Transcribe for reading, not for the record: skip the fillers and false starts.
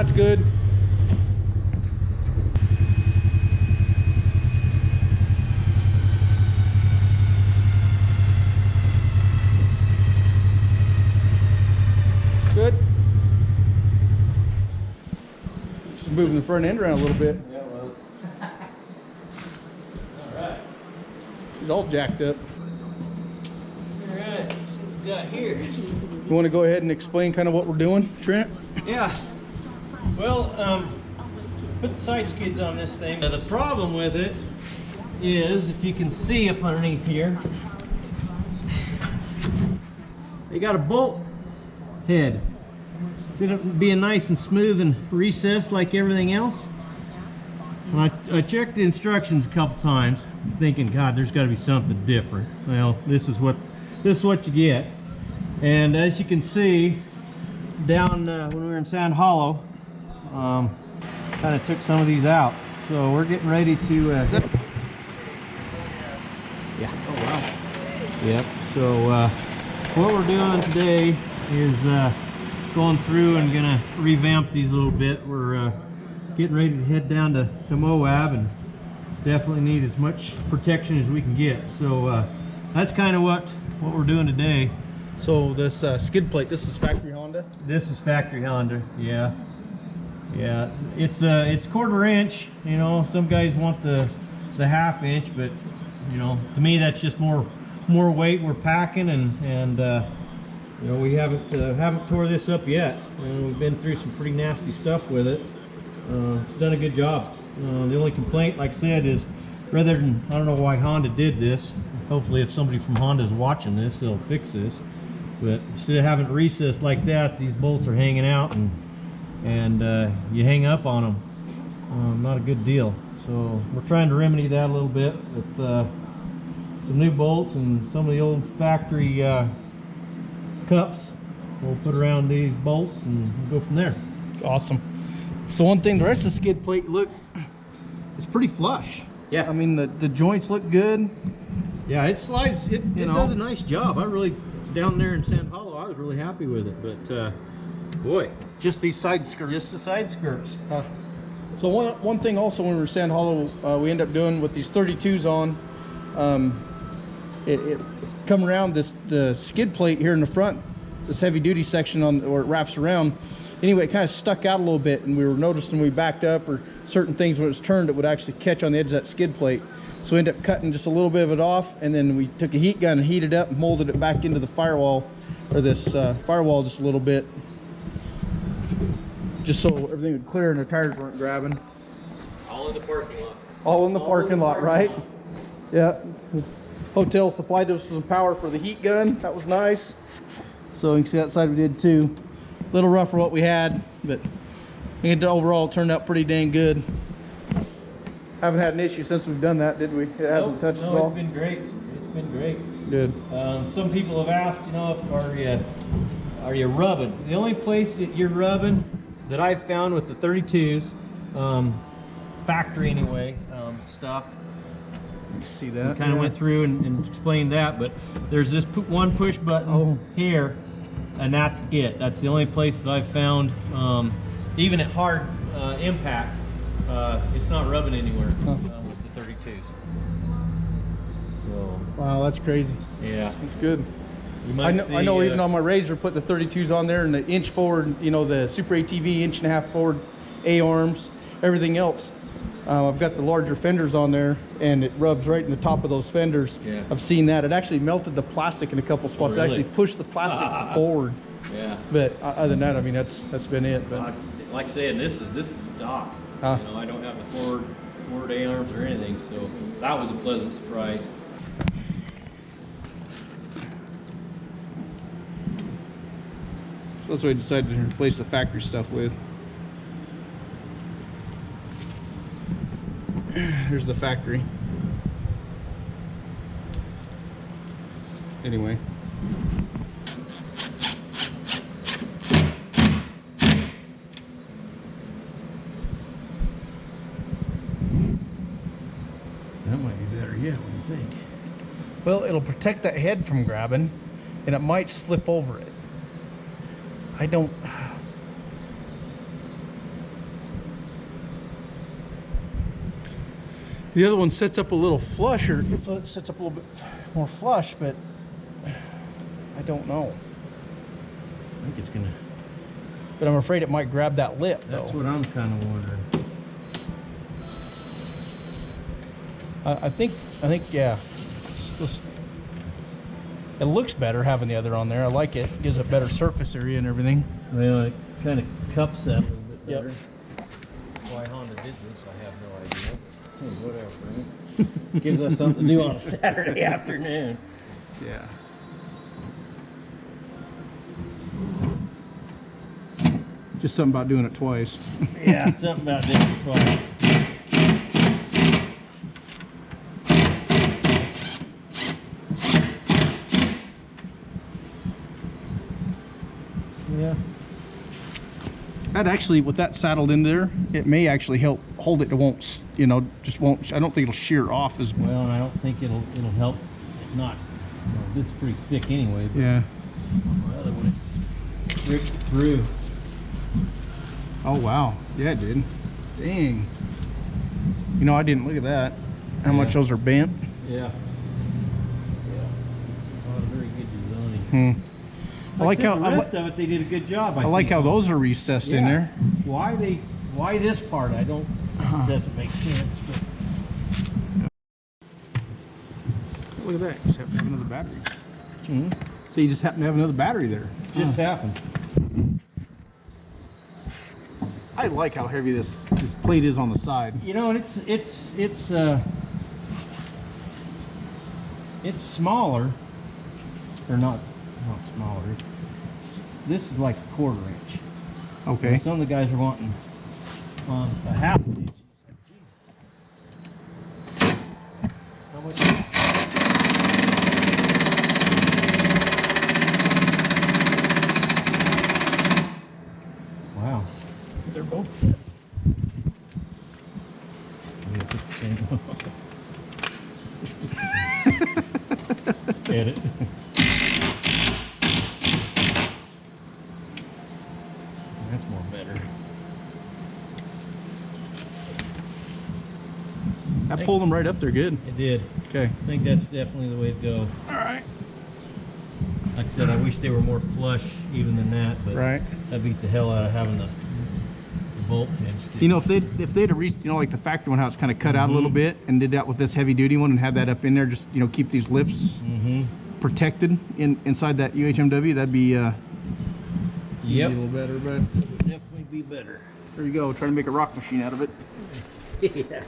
that's good. Good. Just moving the front end around a little bit. Yeah, it was. All right. She's all jacked up. All right. Let's see what we got here. You want to go ahead and explain kind of what we're doing, Trent? Yeah. Well, put the side skids on this thing. Now, the problem with it is, if you can see up underneath here, they got a bolt head. Instead of being nice and smooth and recessed like everything else. And I checked the instructions a couple times, thinking, God, there's got to be something different. Well, this is what you get. And as you can see, down when we were in Sand Hollow, kind of took some of these out. So we're getting ready to. Yeah. Oh wow. Yep. So what we're doing today is going through and gonna revamp these a little bit. We're getting ready to head down to Moab and definitely need as much protection as we can get. So that's kind of what we're doing today. So this skid plate, this is factory Honda? This is factory Honda, yeah. Yeah, it's 1/4 inch, you know. Some guys want the 1/2 inch, but you know, to me that's just more weight we're packing, and you know, we haven't tore this up yet, and we've been through some pretty nasty stuff with it. It's done a good job. The only complaint, like I said, is rather than, I don't know why Honda did this. Hopefully if somebody from Honda is watching this, they'll fix this. But instead of having it recessed like that, these bolts are hanging out, and you hang up on them. Not a good deal. So we're trying to remedy that a little bit with some new bolts and some of the old factory cups. We'll put around these bolts and we'll go from there. Awesome. So one thing, the rest of the skid plate, look, it's pretty flush. Yeah. I mean, the joints look good. Yeah, it slides. It You know. does a nice job. I really, down there in Sand Hollow, I was really happy with it. But boy, Just these side skirts. just the side skirts. So one thing also when we were in Sand Hollow, we end up doing with these 32s on, it come around the skid plate here in the front, this heavy duty section on where it wraps around. Anyway, it kind of stuck out a little bit, and we were noticing when we backed up or certain things when it was turned, it would actually catch on the edge of that skid plate. So we ended up cutting just a little bit of it off, and then we took a heat gun and heated up and molded it back into the firewall, or this firewall just a little bit, just so everything would clear and the tires weren't grabbing. All in the parking lot. All in the parking lot, right? Yeah. Hotel supplied us with some power for the heat gun. That was nice. So you can see that side we did too. A little rough for what we had, but I think overall it turned out pretty dang good. Haven't had an issue since we've done that, did we? It hasn't touched at all. It's been great. It's been great. Good. Some people have asked, you know, are you rubbing? The only place that you're rubbing that I've found with the 32s, factory anyway, stuff. You see that? Kind of went through and explained that, but there's this one push button here, and that's it. That's the only place that I've found, even at hard impact, it's not rubbing anywhere with the 32s. So, Wow, that's crazy. yeah. That's good. You might I know even on my Razor, putting the 32s on there and the inch forward, you know, the Super ATV 1.5 forward A-arms, everything else. I've got the larger fenders on there, and it rubs right in the top of those fenders. Yeah. I've seen that. It actually melted the plastic in a couple spots. Oh, really? It actually pushed the plastic forward. Yeah. But other than that, I mean, that's been it. But Like saying, this is stock. You know, I don't have the forward A-arms or anything, so that was a pleasant surprise. so that's what I decided to replace the factory stuff with. Here's the factory. Anyway. That might be better, yeah. What do you think? Well, it'll protect that head from grabbing, and it might slip over it. I don't. The other one sets up a little flush, or it sets up a little bit more flush, but I don't know. I think it's gonna. But I'm afraid it might grab that lip, though. That's what I'm kind of wondering. I think, yeah. It looks better having the other on there. I like it. Gives a better surface area and everything. Well, it kind of cups that a little bit better. Yep. Why Honda did this, I have no idea. Hey, whatever. Right? Gives us something to do on a Saturday afternoon. Yeah. Just something about doing it twice. Yeah, something about doing it twice. Yeah. That actually, with that saddled in there, it may actually help hold it. It won't, you know, just won't. I don't think it'll shear off as well. Well, and I don't think it'll help it not. You know, this is pretty thick anyway. But Yeah. on my other one, it ripped through. Oh wow. Yeah, it did. Dang. You know, I didn't look at that. How much those are bent. Yeah. Yeah. Not a very good design. Hmm. I like how the rest of it they did a good job. I like how those are recessed in there. Why this part? I don't. It doesn't make sense. But Look at that. You just happen to have another battery. mm-hmm. So you just happen to have another battery there. Just happened. I like how heavy this plate is on the side. You know, and it's smaller, or not smaller. This is like a 1/4 inch. Okay. So some of the guys are wanting on a 1/2 inch. It's like, Jesus. How much? Wow. They're both. We have to put the same one on. Edit. That's more better. I pulled them right up there good. It did. Okay. I think that's definitely the way to go. All right. Like I said, I wish they were more flush even than that, but Right. that beats the hell out of having the bolt head stick. You know, if they'd you know, like the factory one, how it's kind of cut out a little bit, and did that with this heavy duty one and had that up in there, just, you know, keep these lips protected inside that UHMW, that'd be Yep. a little better. But It would definitely be better. there you go, trying to make a rock machine out of it. Yeah.